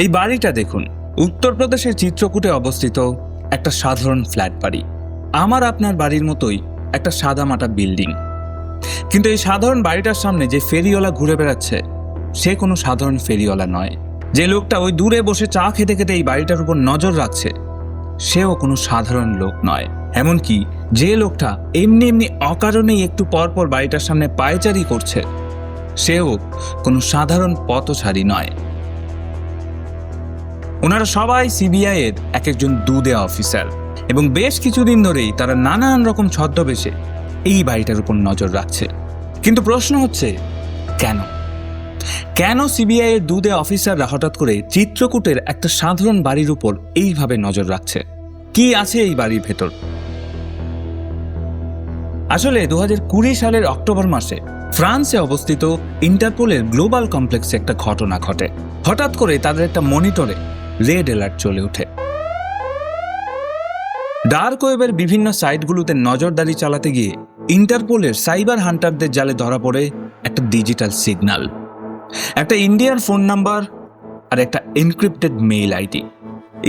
এই বাড়িটা দেখুন, উত্তরপ্রদেশের চিত্রকূটে অবস্থিত একটা সাধারণ ফ্ল্যাট বাড়ি। আমার আপনার বাড়ির মতোই একটা সাদামাটা বিল্ডিং। কিন্তু এই সাধারণ বাড়িটার সামনে যে ফেরিওয়ালা ঘুরে বেড়াচ্ছে, সে কোনো সাধারণ ফেরিওয়ালা নয়। যে লোকটা ওই দূরে বসে চা খেতে খেতে এই বাড়িটার উপর নজর রাখছে, সেও কোনো সাধারণ লোক নয়। এমনকি যে লোকটা এমনি এমনি অকারণেই একটু পরপর বাড়িটার সামনে পায়চারি করছে, সেও কোনো সাধারণ পথচারী নয়। ওনারা সবাই সিবিআই এর এক একজন দুধে অফিসার, এবং বেশ কিছুদিন ধরেই তারা নানান রকম ছদ্মবেশে এই বাড়িটার উপর নজর রাখছে। কিন্তু প্রশ্ন হচ্ছে, কেন সিবিআই এর দুধে অফিসাররা হঠাৎ করে চিত্রকূটের একটা সাধারণ বাড়ির উপর এইভাবে নজর রাখছে? কি আছে এই বাড়ির ভেতর? আসলে 2020 সালের অক্টোবর মাসে ফ্রান্সে অবস্থিত ইন্টারপোলের গ্লোবাল কমপ্লেক্সে একটা ঘটনা ঘটে। হঠাৎ করে তাদের একটা মনিটরে রেড অ্যালার্ট চলে ওঠে। ডার্ক ওয়েবের বিভিন্ন সাইটগুলোতে নজরদারি চালাতে গিয়ে ইন্টারপোলের সাইবার হান্টারদের জালে ধরা পড়ে একটা ডিজিটাল সিগন্যাল, একটা ইন্ডিয়ান ফোন নাম্বার আর একটা এনক্রিপ্টেড মেইল আইডি।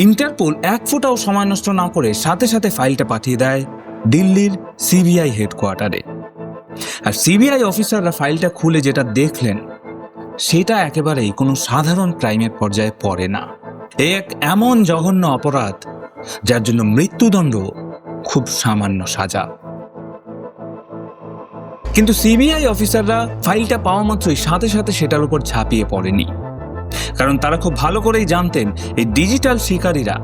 ইন্টারপোল এক ফোঁটাও সময় নষ্ট না করে সাথে সাথে ফাইলটা পাঠিয়ে দেয় দিল্লির সিবিআই হেডকোয়ার্টারে। আর সিবিআই অফিসাররা ফাইলটা খুলে যেটা দেখলেন, সেটা একেবারেই কোনো সাধারণ ক্রাইমের পর্যায়ে পড়ে না। এক এমন জঘন্য অপরাধ যার জন্য মৃত্যুদণ্ড খুব সামান্য সাজা। কিন্তু সিবিআই অফিসাররা ফাইলটা পাওয়া মাত্রই সাথে সাথে সেটার উপর ঝাঁপিয়ে পড়েনি, কারণ তারা খুব ভালো করেই জানতেন এই ডিজিটাল শিকারীরা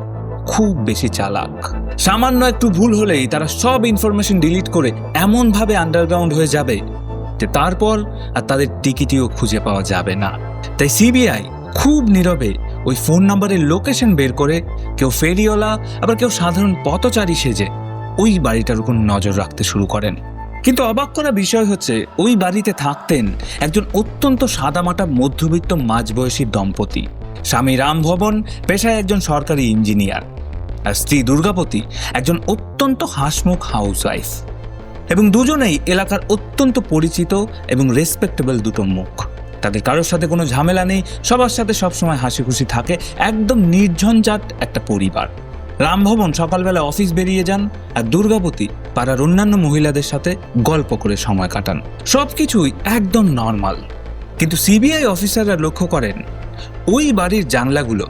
খুব বেশি চালাক। সামান্য একটু ভুল হলেই তারা সব ইনফরমেশন ডিলিট করে এমনভাবে আন্ডারগ্রাউন্ড হয়ে যাবে যে তারপর আর তাদের টিকিটিও খুঁজে পাওয়া যাবে না। তাই সিবিআই খুব নীরবে ওই ফোন নাম্বারের লোকেশন বের করে কেউ ফেরিওয়ালা, আবার কেউ সাধারণ পথচারী সেজে ওই বাড়িটার উপর নজর রাখতে শুরু করেন। কিন্তু অবাক করা বিষয় হচ্ছে, ওই বাড়িতে থাকতেন একজন অত্যন্ত সাদামাটা মধ্যবিত্ত মাঝবয়সী দম্পতি। স্বামী রামভবন পেশায় একজন সরকারি ইঞ্জিনিয়ার, আর স্ত্রী দুর্গাপতি একজন অত্যন্ত হাসমুখ হাউসওয়াইফ। এবং দুজনেই এলাকার অত্যন্ত পরিচিত এবং রেসপেক্টেবল দুটো মুখ। তাদের কারোর সাথে কোনো ঝামেলা নেই, সবার সাথে সবসময় হাসি খুশি থাকে, একদম নির্ঝঞ্ঝাট একটা পরিবার। রামভবন সকালবেলা অফিস বেরিয়ে যান, আর দুর্গাপতি পাড়ার অন্যান্য মহিলাদের সাথে গল্প করে সময় কাটান। সবকিছুই একদম নর্মাল। কিন্তু সিবিআই অফিসাররা লক্ষ্য করেন ওই বাড়ির জানলাগুলো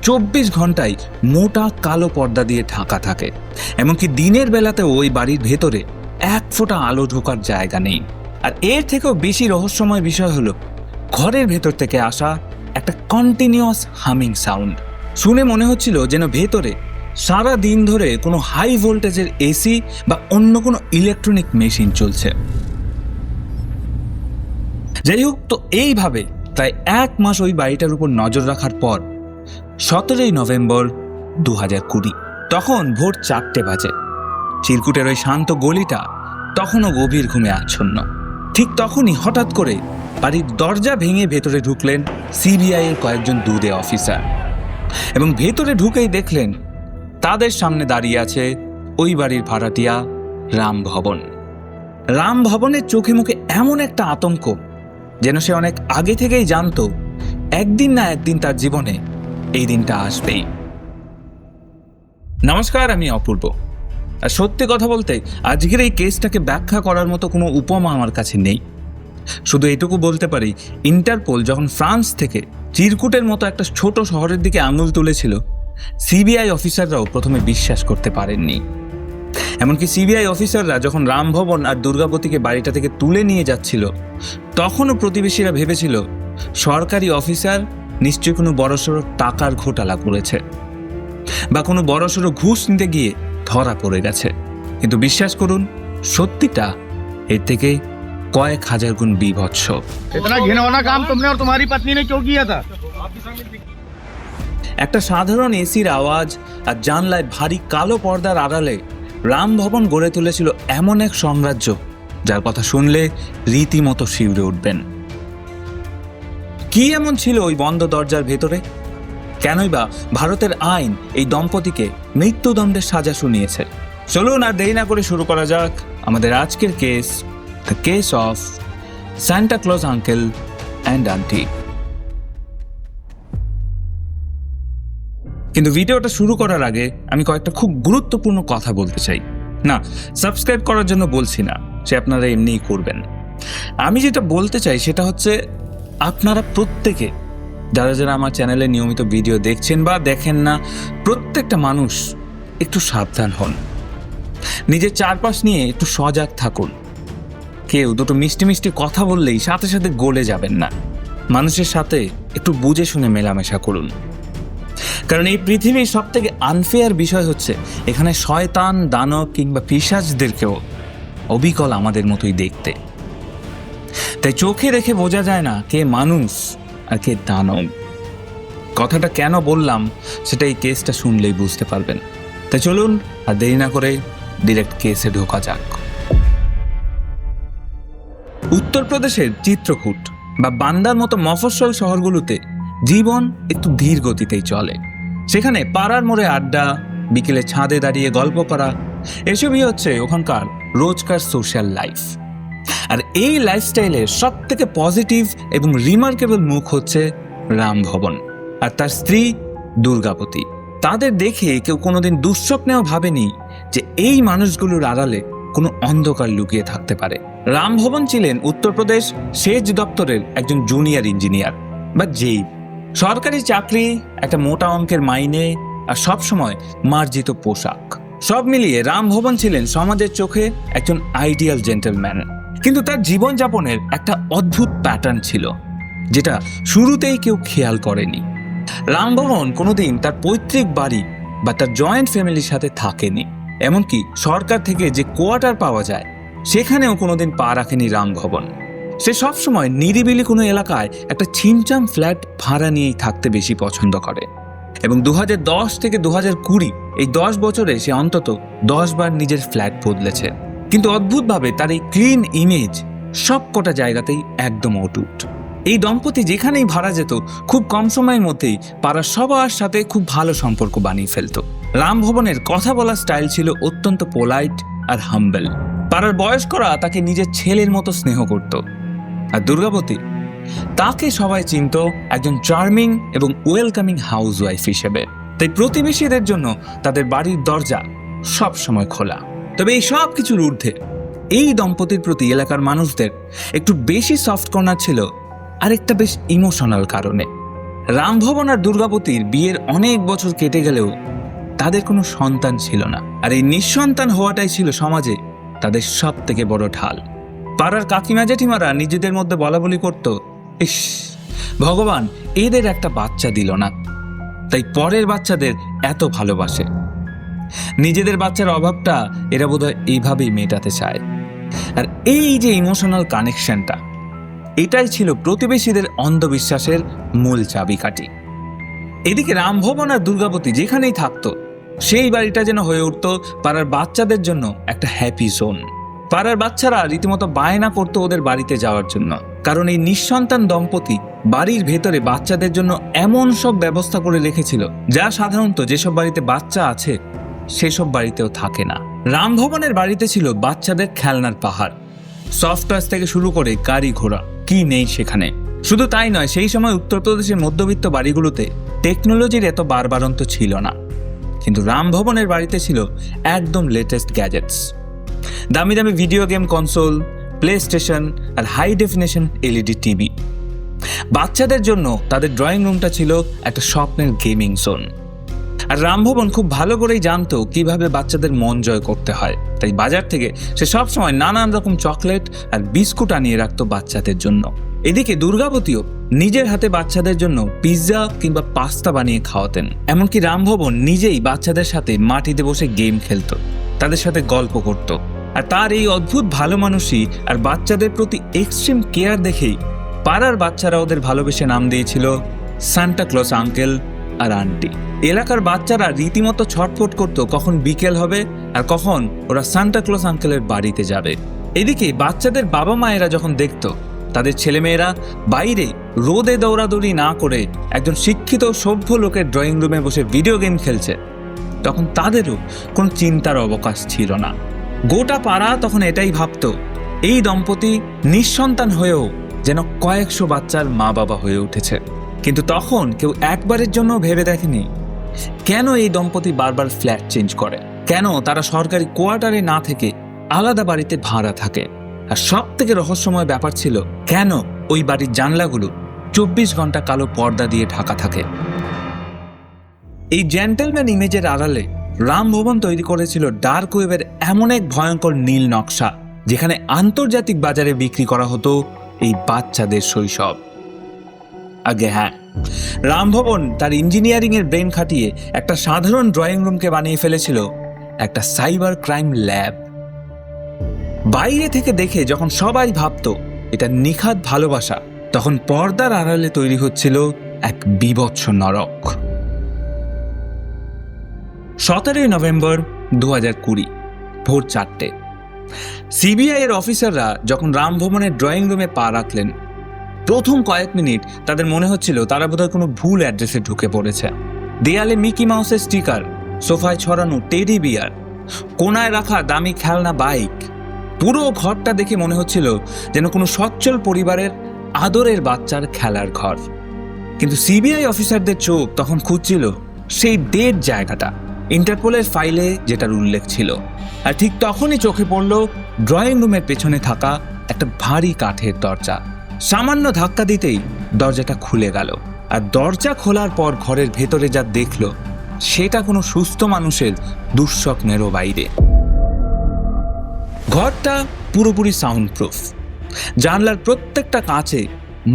24 ঘন্টায় মোটা কালো পর্দা দিয়ে ঢাকা থাকে। এমনকি দিনের বেলাতেও ওই বাড়ির ভেতরে এক ফোঁটা আলো ঢোকার জায়গা নেই। আর এর থেকেও বেশি রহস্যময় বিষয় হলো ঘরের ভেতর থেকে আসা একটা কন্টিনিউয়াস হামিং সাউন্ড। শুনে মনে হচ্ছিল যেন ভেতরে সারা দিন ধরে কোনো হাই ভোল্টেজের এসি বা অন্য কোনো ইলেকট্রনিক মেশিন চলছে। যাই হোক, তো এইভাবে প্রায় 1 মাস ওই বাড়িটার উপর নজর রাখার পর 17 নভেম্বর 2020, তখন ভোর 4টে বাজে। চিরকুটের ওই শান্ত গলিটা তখনও গভীর ঘুমে আচ্ছন্ন। ঠিক তখনই হঠাৎ করে বাড়ির দরজা ভেঙে ভেতরে ঢুকলেন সিবিআই এর কয়েকজন দুধে অফিসার, এবং ভেতরে ঢুকেই দেখলেন তাদের সামনে দাঁড়িয়ে আছে ওই বাড়ির ভাড়াটিয়া রামভবন। রামভবনের চোখে মুখে এমন একটা আতঙ্ক, যেন সে অনেক আগে থেকেই জানতো একদিন না একদিন তার জীবনে এই দিনটা আসবেই। নমস্কার, আমি অপূর্ব। আর সত্যি কথা বলতে আজকের এই কেসটাকে ব্যাখ্যা করার মতো কোনো উপমা আমার কাছে নেই। শুধু এটুকু বলতে পারি, ইন্টারপোল যখন ফ্রান্স থেকে চিরকুটের মতো একটা ছোট শহরের দিকে আঙুল তুলেছিল, সিবিআই অফিসাররাও প্রথমে বিশ্বাস করতে পারেননি। এমনকি সিবিআই অফিসাররা যখন রামভবন আর দুর্গাপতিকে বাড়িটা থেকে তুলে নিয়ে যাচ্ছিল, তখনও প্রতিবেশীরা ভেবেছিল সরকারি অফিসার নিশ্চয়ই কোনো বড়সড় টাকার ঘোটালা করেছে বা কোনো বড়সড় ঘুষ নিতে গিয়ে ধরা পড়ে গেছে। কিন্তু বিশ্বাস করুন, সত্যিটা এর থেকে কয়েক হাজার গুণ বিভৎস। একটা সাধারণ এসির আওয়াজ আর জানলায় ভারী কালো পর্দার আড়ালে রামভবন গড়ে তুলেছিল এমন এক সাম্রাজ্য যার কথা শুনলে রীতিমতো শিউরে উঠবেন। কি এমন ছিল ওই বন্ধ দরজার ভেতরে? কেনই বা ভারতের আইন এই দম্পতিকে মৃত্যুদণ্ডের সাজা শুনিয়েছে? চলুন আর দেরি না করে শুরু করা যাক আমাদের আজকের case, the case of Santa Claus uncle and aunty. কিন্তু ভিডিওটা শুরু করার আগে আমি কয়েকটা খুব গুরুত্বপূর্ণ কথা বলতে চাই। না, সাবস্ক্রাইব করার জন্য বলছি না, সে আপনারা এমনিই করবেন। আমি যেটা বলতে চাই সেটা হচ্ছে, আপনারা প্রত্যেকে যারা যারা আমার চ্যানেলে নিয়মিত ভিডিও দেখছেন বা দেখেন না, প্রত্যেকটা মানুষ একটু সাবধান হন, নিজের চারপাশ নিয়ে একটু সজাগ থাকুন। কেউ দুটো মিষ্টি মিষ্টি কথা বললেই সাথে সাথে গলে যাবেন না, মানুষের সাথে একটু বুঝে শুনে মেলামেশা করুন। কারণ এই পৃথিবীর সব থেকে আনফেয়ার বিষয় হচ্ছে, এখানে শয়তান, দানব কিংবা পিশাচদেরকেও অবিকল আমাদের মতোই দেখতে। তাই চোখে দেখে বোঝা যায় না কে মানুষ আর কে দানব। কথাটা কেন বললাম সেটা এই কেসটা শুনলেই বুঝতে পারবেন। তাই চলুন আর দেরি না করে ডিরেক্ট কেসে ঢোকা যাক। উত্তরপ্রদেশের চিত্রকূট বা বান্দার মতো মফস্বল শহরগুলোতে জীবন একটু ধীর গতিতেই চলে। সেখানে পাড়ার মোড়ে আড্ডা, বিকেলে ছাদে দাঁড়িয়ে গল্প করা, এসবই হচ্ছে ওখানকার রোজকার সোশ্যাল লাইফ। আর এই লাইফস্টাইলের সব থেকে পজিটিভ এবং রিমার্কেবল মুখ হচ্ছে রামভবন আর তার স্ত্রী দুর্গাবতী। তাদের দেখে কেউ কোনোদিন দুঃস্বপ্নেও ভাবেনি যে এই মানুষগুলোর আড়ালে কোনো অন্ধকার লুকিয়ে থাকতে পারে। রামভবন ছিলেন উত্তরপ্রদেশ সেচ দপ্তরের একজন জুনিয়র ইঞ্জিনিয়ার বা জেই। সরকারি চাকরি, একটা মোটা অঙ্কের মাইনে আর সবসময় মার্জিত পোশাক, সব মিলিয়ে রামভবন ছিলেন সমাজের চোখে একজন আইডিয়াল জেন্টলম্যান। কিন্তু তার জীবনযাপনের একটা অদ্ভুত প্যাটার্ন ছিল, যেটা শুরুতেই কেউ খেয়াল করেনি। রামভবন কোনোদিন তার পৈতৃক বাড়ি বা তার জয়েন্ট ফ্যামিলির সাথে থাকেনি। এমনকি সরকার থেকে যে কোয়ার্টার পাওয়া যায় সেখানেও কোনোদিন পা রাখেনি রামভবন। সে সবসময় নিরিবিলি কোনো এলাকায় একটা ছিমছাম ফ্ল্যাট ভাড়া নিয়েই থাকতে বেশি পছন্দ করে। এবং 2010 থেকে 2020 এই 10 বছরে সে অন্তত 10 বার নিজের ফ্ল্যাট বদলেছে। কিন্তু অদ্ভুতভাবে তার এই ক্লিন ইমেজ সব কটা জায়গাতেই একদম অটুট। এই দম্পতি যেখানেই ভাড়া যেত, খুব কম সময়ের মধ্যেই পাড়ার সবার সাথে খুব ভালো সম্পর্ক বানিয়ে ফেলত। রামভবনের কথা বলার স্টাইল ছিল অত্যন্ত পোলাইট আর হাম্বল। পাড়ার বয়স্করা তাকে নিজের ছেলের মতো স্নেহ করত। আর দুর্গাবতী, তাকে সবাই চিনত একজন চার্মিং এবং ওয়েলকামিং হাউসওয়াইফ হিসেবে। তাই প্রতিবেশীদের জন্য তাদের বাড়ির দরজা সব সময় খোলা। তবে এই সব কিছুর ঊর্ধ্বে এই দম্পতির প্রতি এলাকার মানুষদের একটু বেশি সফট কর্নার ছিল আরেকটা বেশ ইমোশনাল কারণে। রামভবন আর দুর্গাবতীর বিয়ের অনেক বছর কেটে গেলেও তাদের কোনো সন্তান ছিল না। আর এই নিঃসন্তান হওয়াটাই ছিল সমাজে তাদের সব থেকে বড় ঢাল। পাড়ার কাকিমা জেঠিমারা নিজেদের মধ্যে বলাবলি করত, ইস, ভগবান এদের একটা বাচ্চা দিল না, তাই পরের বাচ্চাদের এত ভালোবাসে। নিজেদের বাচ্চার অভাবটা এরা বোধহয় এইভাবেই মেটাতে চায়। আর এই যে ইমোশনাল কানেকশনটা, এটাই ছিল প্রতিবেশীদের অন্ধবিশ্বাসের মূল চাবিকাঠি। এদিকে রামভবন আর দুর্গাবতী যেখানেই থাকতো, সেই বাড়িটা যেন হয়ে উঠত পাড়ার বাচ্চাদের জন্য একটা হ্যাপি জোন। পাড়ার বাচ্চারা রীতিমতো বায়না করতো ওদের বাড়িতে যাওয়ার জন্য, কারণ এই নিঃসন্তান দম্পতি বাড়ির ভেতরে বাচ্চাদের জন্য এমন সব ব্যবস্থা করে রেখেছিল যা সাধারণত যেসব বাড়িতে বাচ্চা আছে সেসব বাড়িতেও থাকে না। রামভবনের বাড়িতে ছিল বাচ্চাদের খেলনার পাহাড়, সফট টয়েস থেকে শুরু করে গাড়ি ঘোড়া, কি নেই সেখানে। শুধু তাই নয়, সেই সময় উত্তরপ্রদেশের মধ্যবিত্ত বাড়িগুলোতে টেকনোলজির এত বাড়বাড়ন্ত ছিল না। কিন্তু রামভবনের বাড়িতে ছিল একদম লেটেস্ট গ্যাজেটস, দামি দামি video game console, PlayStation আর হাই ডেফিনেশন এলইডি টিভি। বাচ্চাদের জন্য তাদের ড্রয়িং রুমটা ছিল একটা স্বপ্নের গেমিং জোন। আর রামভবন খুব ভালো করেই জানতো কিভাবে বাচ্চাদের মন জয় করতে হয়, তাই বাজার থেকে সে সবসময় নানান রকম চকলেট আর বিস্কুট আনিয়ে রাখতো বাচ্চাদের জন্য। এদিকে দুর্গাবতীও নিজের হাতে বাচ্চাদের জন্য পিৎজা কিংবা পাস্তা বানিয়ে খাওয়াতেন। এমনকি রামভবন নিজেই বাচ্চাদের সাথে মাটিতে বসে গেম খেলতো, তাদের সাথে গল্প করত। আর তার এই অদ্ভুত ভালো মানুষই আর বাচ্চাদের প্রতি এক্সট্রিম কেয়ার দেখেই পাড়ার বাচ্চারা ওদের ভালোবেসে নাম দিয়েছিল সান্টা ক্লজ আঙ্কেল আর আন্টি। এলাকার বাচ্চারা রীতিমতো ছটফট করত কখন বিকেল হবে আর কখন ওরা সান্টা ক্লজ আঙ্কেলের বাড়িতে যাবে। এদিকে বাচ্চাদের বাবা মায়েরা যখন দেখত তাদের ছেলেমেয়েরা বাইরে রোদে দৌড়াদৌড়ি না করে একজন শিক্ষিত সভ্য লোকের ড্রয়িং রুমে বসে ভিডিও গেম খেলছে, তখন তাদেরও কোনো চিন্তার অবকাশ ছিল না। গোটা পাড়া তখন এটাই ভাবত, এই দম্পতি নিঃসন্তান হয়েও যেন কয়েকশো বাচ্চার মা বাবা হয়ে উঠেছে। কিন্তু তখন কেউ একবারের জন্য ভেবে দেখেনি কেন এই দম্পতি বারবার ফ্ল্যাট চেঞ্জ করে, কেন তারা সরকারি কোয়ার্টারে না থেকে আলাদা বাড়িতে ভাড়া থাকে, আর সব থেকে রহস্যময় ব্যাপার ছিল কেন ওই বাড়ির জানলাগুলো 24 ঘন্টা কালো পর্দা দিয়ে ঢাকা থাকে। এই জেন্টলম্যান ইমেজের আড়ালে রামভবন তৈরি করেছিল ডার্ক ওয়েবের এমন এক ভয়ঙ্কর নীল নকশা, যেখানে আন্তর্জাতিক বাজারে বিক্রি করা হতো এই বাচ্চাদের শৈশব। আগে হ্যাঁ, রামভবন তার ইঞ্জিনিয়ারিং এর ব্রেন খাটিয়ে একটা সাধারণ ড্রয়িং রুমকে বানিয়ে ফেলেছিল একটা সাইবার ক্রাইম ল্যাব। বাইরে থেকে দেখে যখন সবাই ভাবতো এটা নিখাত ভালোবাসা, তখন পর্দার আড়ালে তৈরি হচ্ছিল এক বীভৎস নরক। 17 নভেম্বর 2020 ভোর 4টে সিবিআই এর অফিসাররা যখন রামভবনের ড্রয়িং রুমে পা রাখলেন, প্রথম কয়েক মিনিট তাদের মনে হচ্ছিল তারা বোধহয় কোনো ভুল অ্যাড্রেসে ঢুকে পড়েছে। দেয়ালে মিকি মাউসের স্টিকার, সোফায় ছড়ানো টেডি বিয়ার, কোনায় রাখা দামি খেলনা বাইক, পুরো ঘরটা দেখে মনে হচ্ছিল যেন কোনো সচ্ছল পরিবারের আদরের বাচ্চার খেলার ঘর। কিন্তু সিবিআই অফিসারদের চোখ তখন খুঁজছিল সেই ডেড জায়গাটা, ইন্টারপোলের ফাইলে যেটার উল্লেখ ছিল। আর ঠিক তখনই চোখে পড়ল ড্রয়িং রুমের পেছনে থাকা একটা ভারী কাঠের দরজা। সামান্য ধাক্কা দিতেই দরজাটা খুলে গেল, আর দরজা খোলার পর ঘরের ভেতরে যা দেখল সেটা কোনো সুস্থ মানুষের দুঃস্বপ্নেরও বাইরে। ঘরটা পুরোপুরি সাউন্ড প্রুফ, জানলার প্রত্যেকটা কাঁচে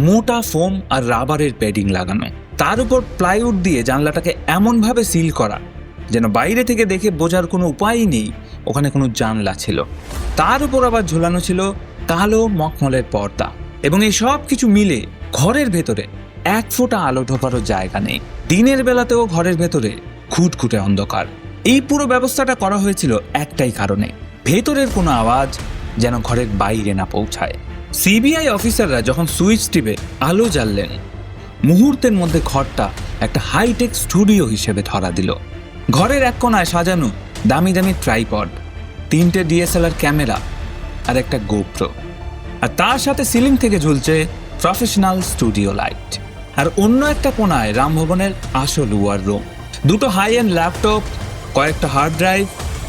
মোটা ফোম আর রাবারের প্যাডিং লাগানো, তার উপর প্লাইউড দিয়ে জানলাটাকে এমনভাবে সিল করা যেন বাইরে থেকে দেখে বোঝার কোনো উপায়ই নেই ওখানে কোনো জানলা ছিল। তার উপর আবার ঝোলানো ছিল কালো মখমলের পর্দা, এবং এই সব কিছু মিলে ঘরের ভেতরে 1 ফোঁটা আলো ঢোকারও জায়গা নেই। দিনের বেলাতেও ঘরের ভেতরে খুঁটখুঁটে অন্ধকার। এই পুরো ব্যবস্থাটা করা হয়েছিল একটাই কারণে, ভেতরের কোনো আওয়াজ যেন ঘরের বাইরে না পৌঁছায়। সিবিআই অফিসাররা যখন সুইচ টিপে আলো জ্বাললেন, মুহূর্তের মধ্যে ঘরটা একটা হাইটেক স্টুডিও হিসেবে ধরা দিল। ঘরের এক কোনায় সাজানো দামি দামি ট্রাইপড, 3টে ডিএসএলআর ক্যামেরা আর একটা গোপ্রো, আর তার সাথে সিলিং থেকে ঝুলছে প্রফেশনাল স্টুডিও লাইট। আর অন্য একটা কোনায় রামভবনের আসল ওয়ার রুম, 2টো হাই এন্ড ল্যাপটপ, কয়েকটা হার্ড ড্রাইভ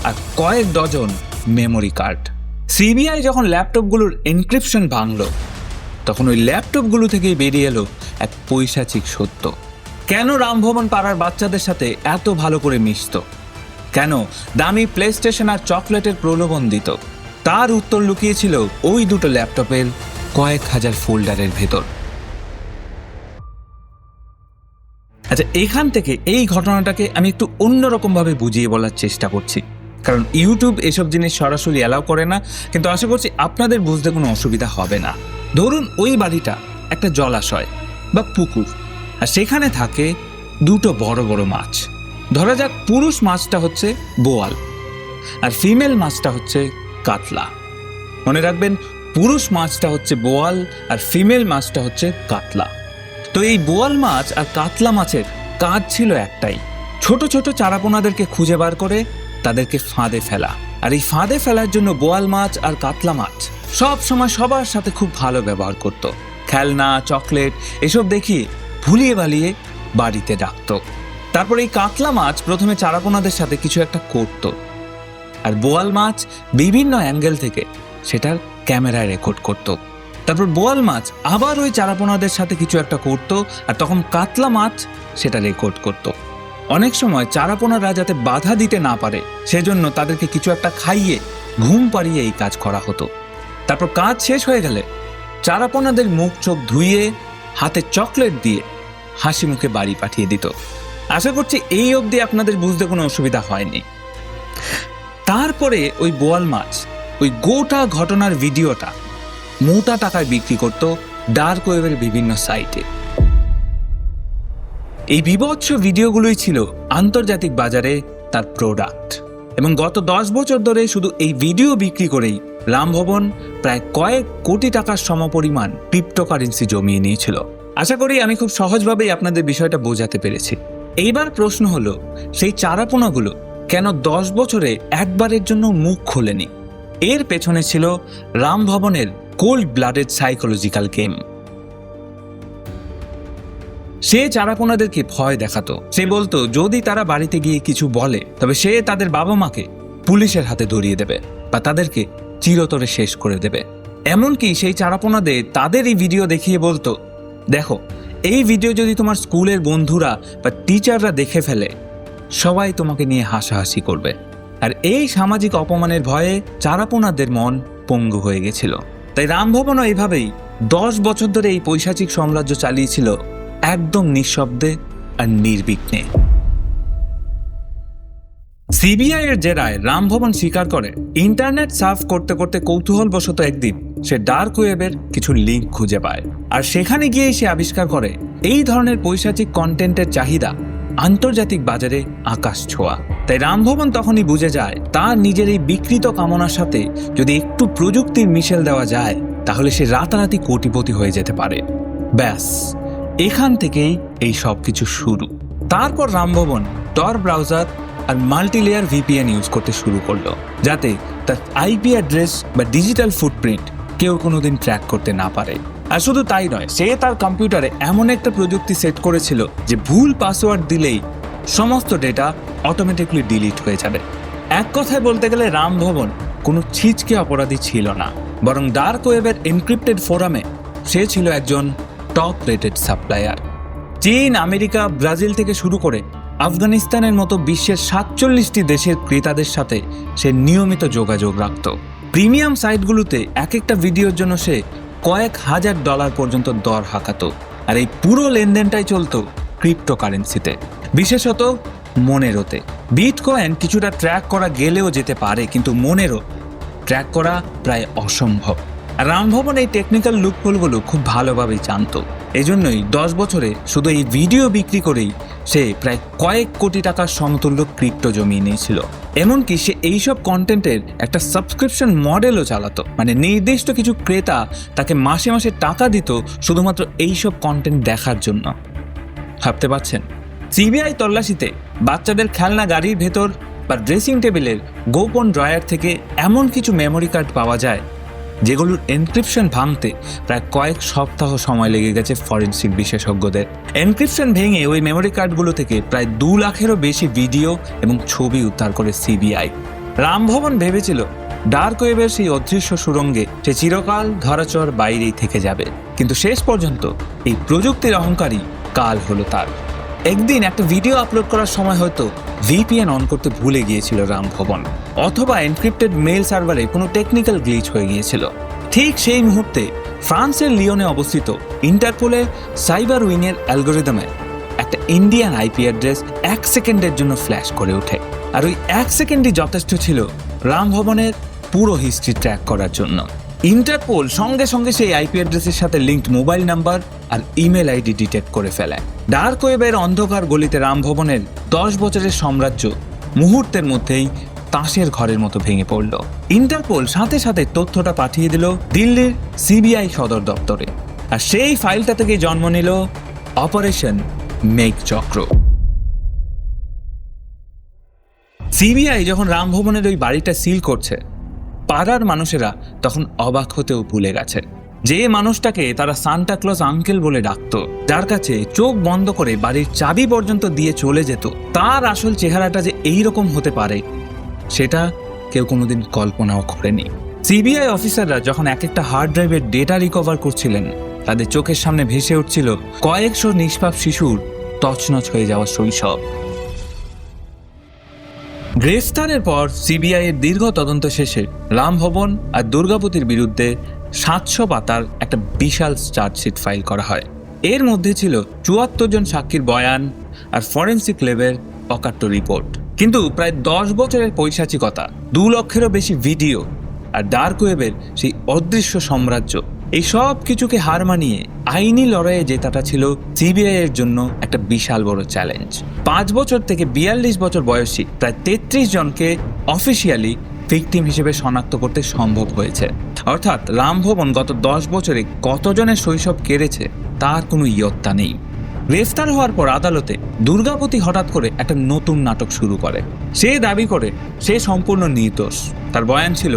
আর কয়েক ডজন মেমোরি কার্ড। সিবিআই যখন ল্যাপটপগুলোর এনক্রিপশন ভাঙল, তখন ওই ল্যাপটপগুলো থেকেই বেরিয়ে এলো এক পৈশাচিক সত্য। কেন রামভবন পাড়ার বাচ্চাদের সাথে এত ভালো করে মিশত, কেন দামি প্লে স্টেশন আর চকলেটের প্রলোভন দিত, তার উত্তর লুকিয়েছিল ওই 2টো ল্যাপটপের কয়েক হাজার ফোল্ডারের ভেতর। আচ্ছা, এখান থেকে এই ঘটনাটাকে আমি একটু অন্যরকমভাবে বুঝিয়ে বলার চেষ্টা করছি, কারণ ইউটিউব এসব জিনিস সরাসরি অ্যালাউ করে না, কিন্তু আশা করছি আপনাদের বুঝতে কোনো অসুবিধা হবে না। ধরুন ওই বাড়িটা একটা জলাশয় বা পুকুর, আর সেখানে থাকে 2টো বড় বড় মাছ। ধরা যাক পুরুষ মাছটা হচ্ছে বোয়াল আর ফিমেল মাছটা হচ্ছে কাতলা। মনে রাখবেন, পুরুষ মাছটা হচ্ছে বোয়াল আর ফিমেল মাছটা হচ্ছে কাতলা। তো এই বোয়াল মাছ আর কাতলা মাছের কাজ ছিল একটাই, ছোট ছোট চারাপোনাদেরকে খুঁজে বার করে তাদেরকে ফাঁদে ফেলা। আর এই ফাঁদে ফেলার জন্য বোয়াল মাছ আর কাতলা মাছ সব সময় সবার সাথে খুব ভালো ব্যবহার করত। খেলনা, চকলেট এসব দেখিয়ে ভুলিয়ে ভালিয়ে বাড়িতে ডাকত। তারপর এই কাতলা মাছ প্রথমে চারাপোনাদের সাথে কিছু একটা করত, আর বোয়াল মাছ বিভিন্ন অ্যাঙ্গেল থেকে সেটার ক্যামেরায় রেকর্ড করত। তারপর বোয়াল মাছ আবার ওই চারাপোনাদের সাথে কিছু একটা করত, আর তখন কাতলা মাছ সেটা রেকর্ড করত। অনেক সময় চারাপোনারা যাতে বাধা দিতে না পারে সেজন্য তাদেরকে কিছু একটা খাইয়ে ঘুম পাড়িয়ে এই কাজ করা হতো। তারপর কাজ শেষ হয়ে গেলে চারাপোনাদের মুখ চোখ ধুইয়ে হাতে চকলেট দিয়ে হাসি মুখে বাড়ি পাঠিয়ে দিত। আশা করছি এই অবধি আপনাদের বুঝতে কোনো অসুবিধা হয়নি। তারপরে ওই বোয়াল মাছ ওই গোটা ঘটনার ভিডিওটা মোটা টাকায় বিক্রি করত ডার্ক ওয়েবের বিভিন্ন সাইটে। এই বিভৎস ভিডিওগুলোই ছিল আন্তর্জাতিক বাজারে তার প্রোডাক্ট, এবং গত 10 বছর ধরে শুধু এই ভিডিও বিক্রি করেই রামভবন প্রায় কয়েক কোটি টাকার সমপরিমাণ ক্রিপ্টোকারেন্সি জমিয়ে নিয়েছিল। আশা করি আমি খুব সহজভাবেই আপনাদের বিষয়টা বোঝাতে পেরেছি। এইবার প্রশ্ন হলো, সেই চারাপোনাগুলো কেন 10 বছরে একবারের জন্য মুখ খোলেনি? এর পেছনে ছিল রামভবনের কোল্ড ব্লাডেড সাইকোলজিক্যাল গেম। সে চারাপোনাদেরকে ভয় দেখাতো। সে বলতো যদি তারা বাড়িতে গিয়ে কিছু বলে তবে সে তাদের বাবা মাকে পুলিশের হাতে ধরিয়ে দেবে বা তাদেরকে চিরতরে শেষ করে দেবে। এমনকি সেই চারাপোনাদের তাদের এই ভিডিও দেখিয়ে বলতো, দেখো এই ভিডিও যদি তোমার স্কুলের বন্ধুরা বা টিচাররা দেখে ফেলে সবাই তোমাকে নিয়ে হাসাহাসি করবে। আর এই সামাজিক অপমানের ভয়ে চারাপোনাদের মন পঙ্গু হয়ে গেছিল। তাই রামভবনও এইভাবেই 10 বছর ধরে এই পৈশাচিক সাম্রাজ্য চালিয়েছিল একদম নিঃশব্দে আর নির্বিঘ্নে। সিবিআই এর জেরায় রামভবন স্বীকার করে ইন্টারনেট সার্ফ করতে করতে কৌতূহলবশত একদিন সে ডার্ক ওয়েবের কিছু লিঙ্ক খুঁজে পায়। আর সেখানে গিয়ে সে আবিষ্কার করে এই ধরনের পৈশাচিক কন্টেন্টের চাহিদা আন্তর্জাতিক বাজারে আকাশ ছোঁয়া। তাই রামভবন তখনই বুঝে যায় তার নিজের এই বিকৃত কামনার সাথে যদি একটু প্রযুক্তির মিশেল দেওয়া যায় তাহলে সে রাতারাতি কোটিপতি হয়ে যেতে পারে। ব্যাস এখান থেকেই এই সব কিছু শুরু। তারপর রামভবন টর ব্রাউজার আর মাল্টিলেয়ার ভিপিএন ইউজ করতে শুরু করলো, যাতে তার আইপি অ্যাড্রেস বা ডিজিটাল ফুটপ্রিন্ট কেউ কোনোদিন ট্র্যাক করতে না পারে। আর শুধু তাই নয়, সে তার কম্পিউটারে এমন একটা প্রযুক্তি সেট করেছিল যে ভুল পাসওয়ার্ড দিলেই সমস্ত ডেটা অটোমেটিকলি ডিলিট হয়ে যাবে। এক কথায় বলতে গেলে রামভবন কোনো ছিচকে অপরাধী ছিল না, বরং ডার্ক ওয়েবের এনক্রিপ্টেড ফোরামে সে ছিল একজন টপ রেটেড সাপ্লায়ার। চীন, আমেরিকা, ব্রাজিল থেকে শুরু করে আফগানিস্তানের মতো বিশ্বের 47টি দেশের ক্রেতাদের সাথে সে নিয়মিত যোগাযোগ রাখত। প্রিমিয়াম সাইটগুলোতে এক একটা ভিডিওর জন্য সে কয়েক হাজার ডলার পর্যন্ত দর হাঁকাতো। আর এই পুরো লেনদেনটাই চলতো ক্রিপ্টোকারেন্সিতে, বিশেষত মনেরোতে। বিটকয়েন কিছুটা ট্র্যাক করা গেলেও যেতে পারে, কিন্তু মনেরো ট্র্যাক করা প্রায় অসম্ভব। রামভবন এই টেকনিক্যাল লুপহোলগুলো খুব ভালোভাবেই জানত। এজন্যই 10 বছরে শুধু এই ভিডিও বিক্রি করেই সে প্রায় কয়েক কোটি টাকার সমতুল্য ক্রিপ্টো জমিয়ে নিয়েছিল। এমনকি সে এইসব কন্টেন্টের একটা সাবস্ক্রিপশন মডেলও চালাতো, মানে নির্দিষ্ট কিছু ক্রেতা তাকে মাসে মাসে টাকা দিত শুধুমাত্র এইসব কন্টেন্ট দেখার জন্য। ভাবতে পারছেন? সিবিআই তল্লাশিতে বাচ্চাদের খেলনা গাড়ির ভেতর বা ড্রেসিং টেবিলের গোপন ড্রয়ার থেকে এমন কিছু মেমোরি কার্ড পাওয়া যায় যেগুলোর এনক্রিপশন ভাঙতে প্রায় কয়েক সপ্তাহ সময় লেগে গেছে ফরেনসিক বিশেষজ্ঞদের। এনক্রিপশন ভেঙে ওই মেমোরি কার্ডগুলো থেকে প্রায় 2 লাখেরও বেশি ভিডিও এবং ছবি উদ্ধার করে সিবিআই। রামভবন ভেবেছিল ডার্ক ওয়েবের সেই অদৃশ্য সুড়ঙ্গে সে চিরকাল ধরাচর বাইরেই থেকে যাবে, কিন্তু শেষ পর্যন্ত এই প্রযুক্তির অহংকারী কাল হলো তার। একদিন একটা ভিডিও আপলোড করার সময় হয়তো ভিপিএন অন করতে ভুলে গিয়েছিল রামভবন, অথবা এনক্রিপ্টেড মেইল সার্ভারে কোনো টেকনিক্যাল গ্লিচ হয়ে গিয়েছিল। ঠিক সেই মুহূর্তে ফ্রান্সের লিওনে অবস্থিত ইন্টারপোলের সাইবার উইংয়ের অ্যালগোরিদমে একটা ইন্ডিয়ান আইপি অ্যাড্রেস 1 সেকেন্ডের জন্য ফ্ল্যাশ করে ওঠে। আর ওই 1 সেকেন্ডই যথেষ্ট ছিল রামভবনের পুরো হিস্ট্রি ট্র্যাক করার জন্য। ইন্টারপোল সঙ্গে সঙ্গে সেই আইপি অ্যাড্রেসের সাথে লিঙ্কড মোবাইল নাম্বার আর ইমেল আইডি ডিটেক্ট করে ফেলে। ডার্ক ওয়েবের অন্ধকার গলিতে রামভবনের 10 বছরের সাম্রাজ্য মুহূর্তের মধ্যেই তাসের ঘরের মতো ভেঙে পড়ল। ইন্টারপোল সাথে সাথে তথ্যটা পাঠিয়ে দিল দিল্লির সিবিআই সদর দপ্তরে, আর সেই ফাইলটা থেকে জন্ম নিল অপারেশন মেঘ চক্র। সিবিআই যখন রামভবনের ওই বাড়িটা সিল করছে, পাড়ার মানুষেরা তখন অবাক হতেও ভুলে গেছে। যে মানুষটাকে তারা সান্টা ক্লজ আঙ্কেল বলে ডাকত, যার কাছে চোখ বন্ধ করে বাড়ির চাবি পর্যন্ত দিয়ে চলে যেত, তার আসল চেহারাটা যে এইরকম হতে পারে সেটা কেউ কোনোদিন কল্পনাও করেনি। সিবিআই অফিসাররা যখন এক একটা হার্ড ড্রাইভের ডেটা রিকভার করছিলেন, তাদের চোখের সামনে ভেসে উঠছিল কয়েকশো নিষ্পাপ শিশুর তছনছ হয়ে যাওয়া শৈশব। গ্রেফতারের পর সিবিআই এর দীর্ঘ তদন্ত শেষে রামভবন আর দুর্গাপতির বিরুদ্ধে 700 পাতার একটা বিশাল চার্জশিট ফাইল করা হয়। এর মধ্যে ছিল 74 জন সাক্ষীর বয়ান আর ফরেনসিক ল্যাবের অকাট্য রিপোর্ট। কিন্তু প্রায় 10 বছরের পৈশাচিকতা, 2 লক্ষেরও বেশি ভিডিও আর ডার্ক ওয়েবের সেই অদৃশ্য সাম্রাজ্য, এই সব কিছুকে হার মানিয়ে আইনি লড়াইয়ে জেতাটা ছিল সিবিআই এর জন্য একটা বিশাল বড় চ্যালেঞ্জ। 5 বছর থেকে 42 বছর বয়সী প্রায় 33 জনকে অফিসিয়ালি ভিকটিম হিসেবে শনাক্ত করতে সম্ভব হয়েছে। অর্থাৎ রামভবন গত 10 বছরে কতজনের শৈশব কেড়েছে তার কোনো ইয়ত্তা নেই। গ্রেফতার হওয়ার পর আদালতে দুর্গাপতি হঠাৎ করে একটা নতুন নাটক শুরু করে। সে দাবি করে সে সম্পূর্ণ নির্দোষ, তার বয়ান ছিল,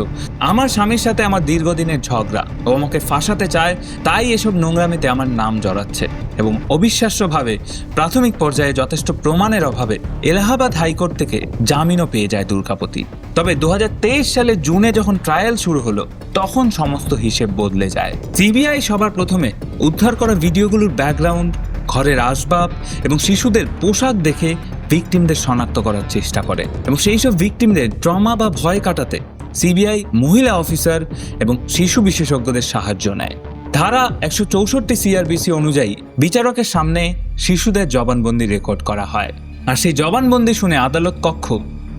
আমার স্বামীর সাথে আমার দীর্ঘদিনের ঝগড়া, ও আমাকে ফাঁসাতে চায়, তাই এসব নোংরামিতে আমার নাম জড়াচ্ছে। এবং অবিশ্বাস্যভাবে প্রাথমিক পর্যায়ে যথেষ্ট প্রমাণের অভাবে এলাহাবাদ হাইকোর্ট থেকে জামিনও পেয়ে যায় দুর্গাপতি। তবে 2023 সালের জুনে যখন ট্রায়াল শুরু হলো, তখন সমস্ত হিসেব বদলে যায়। সিবিআই সবার প্রথমে উদ্ধার করা ভিডিওগুলোর ব্যাকগ্রাউন্ড, ঘরের আসবাব এবং শিশুদের পোশাক দেখে ভিকটিমদের শনাক্ত করার চেষ্টা করে এবং সেই সব ভিকটিমদের ট্রমা বা ভয় কাটাতে সিবিআই মহিলা অফিসার এবং শিশু বিশেষজ্ঞদের সাহায্য নেয়। ধারা 164 সিআরবিসি অনুযায়ী বিচারকের সামনে শিশুদের জবানবন্দি রেকর্ড করা হয়, আর সেই জবানবন্দি শুনে আদালত কক্ষ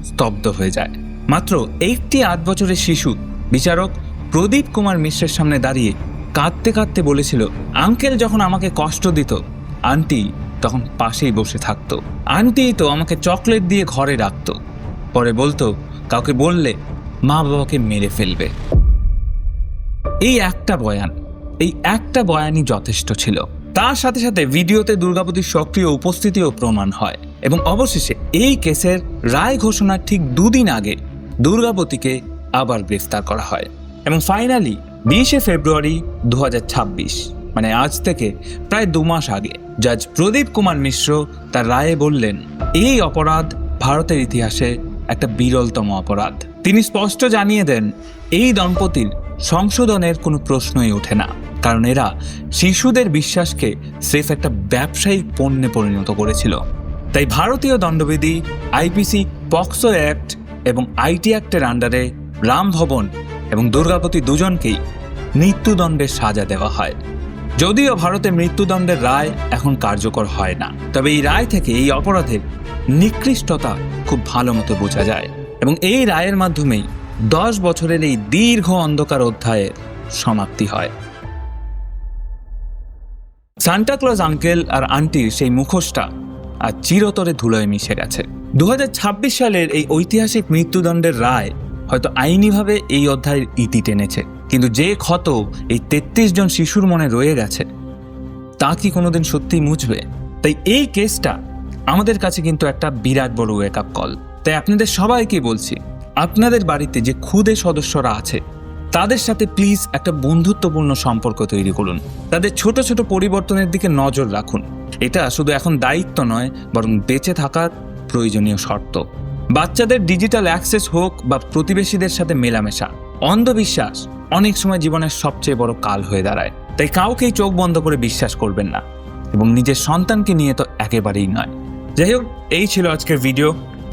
স্তব্ধ হয়ে যায়। মাত্র একটি 8 বছরের শিশু বিচারক প্রদীপ কুমার মিশ্রের সামনে দাঁড়িয়ে কাঁদতে কাঁদতে বলেছিল, আঙ্কেল যখন আমাকে কষ্ট দিত, আন্টি তখন পাশেই বসে থাকতো, আন্টি তো আমাকে চকলেট দিয়ে ঘরে রাখতো, পরে বলতো কাউকে বললে মা বাবাকে মেরে ফেলবে। এই একটা বয়ানই যথেষ্ট ছিল। তার সাথে সাথে ভিডিওতে দুর্গাপতির সক্রিয় উপস্থিতিও প্রমাণ হয় এবং অবশেষে এই কেসের রায় ঘোষণার ঠিক 2 দিন আগে দুর্গাপতিকে আবার গ্রেফতার করা হয় এবং ফাইনালি 20 ফেব্রুয়ারি 2026, মানে আজ থেকে প্রায় 2 মাস আগে, জাজ প্রদীপ কুমার মিশ্র তার রায়ে বললেন, এই অপরাধ ভারতের ইতিহাসে একটা বিরলতম অপরাধ। তিনি স্পষ্ট জানিয়ে দেন, এই দম্পতির সংশোধনের কোনো প্রশ্নই ওঠে না, কারণ এরা শিশুদের বিশ্বাসকে স্রেফ একটা ব্যবসায়িক পণ্যে পরিণত করেছিল। তাই ভারতীয় দণ্ডবিধি, আইপিসি, পক্সো অ্যাক্ট এবং আইটি অ্যাক্টের আন্ডারে রাম ভবন এবং দুর্গাপতি দুজনকেই মৃত্যুদণ্ডের সাজা দেওয়া হয়। যদিও ভারতে মৃত্যুদণ্ডের রায় এখন কার্যকর হয় না, তবে এই রায় থেকে এই অপরাধের নিকৃষ্টতা খুব ভালো মতো বোঝা যায় এবং এই রায়ের মাধ্যমেই 10 বছরের এই দীর্ঘ অন্ধকার অধ্যায়ের সমাপ্তি হয়। সান্টাক্লজ আঙ্কেল আর আন্টির সেই মুখোশটা আর চিরতরে ধুলোয় মিশে গেছে। 2026 সালের এই ঐতিহাসিক মৃত্যুদণ্ডের রায় হয়তো আইনিভাবে এই অধ্যায়ের ইতি টেনেছে, কিন্তু যে ক্ষত এই 33 জন শিশুর মনে রয়ে গেছে তা কি কোনোদিন সত্যিই মুছবে? তাই এই কেসটা আমাদের কাছে কিন্তু একটা বিরাট বড় ওয়েক আপ কল। তাই আপনাদের সবাইকে বলছি, আপনাদের বাড়িতে যে ক্ষুদে সদস্যরা আছে তাদের সাথে প্লিজ একটা বন্ধুত্বপূর্ণ সম্পর্ক তৈরি করুন, তাদের ছোট ছোট পরিবর্তনের দিকে নজর রাখুন। এটা শুধু এখন দায়িত্ব নয়, বরং বেঁচে থাকার প্রয়োজনীয় শর্ত। বাচ্চাদের ডিজিটাল অ্যাক্সেস হোক বা প্রতিবেশীদের সাথে মেলামেশা, অন্ধবিশ্বাস অনেক সময় জীবনের সবচেয়ে বড় কাল হয়ে দাঁড়ায়। তাই কাউকেই চোখ বন্ধ করে বিশ্বাস করবেন না, এবং নিজের সন্তানকে নিয়ে তো একেবারেই নয়। যাই হোক, এই ছিল আজকের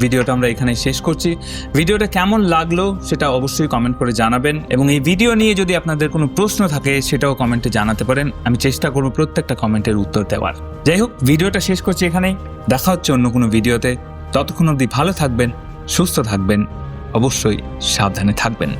ভিডিওটা আমরা এখানে শেষ করছি। ভিডিওটা কেমন লাগলো সেটা অবশ্যই কমেন্ট করে জানাবেন, এবং এই ভিডিও নিয়ে যদি আপনাদের কোনো প্রশ্ন থাকে সেটাও কমেন্টে জানাতে পারেন। আমি চেষ্টা করব প্রত্যেকটা কমেন্টের উত্তর দেওয়ার। যাই হোক, ভিডিওটা শেষ করছি এখানেই। দেখা হচ্ছে অন্য কোনো ভিডিওতে। ততক্ষণ অবধি ভালো থাকবেন, সুস্থ থাকবেন, অবশ্যই সাবধানে থাকবেন।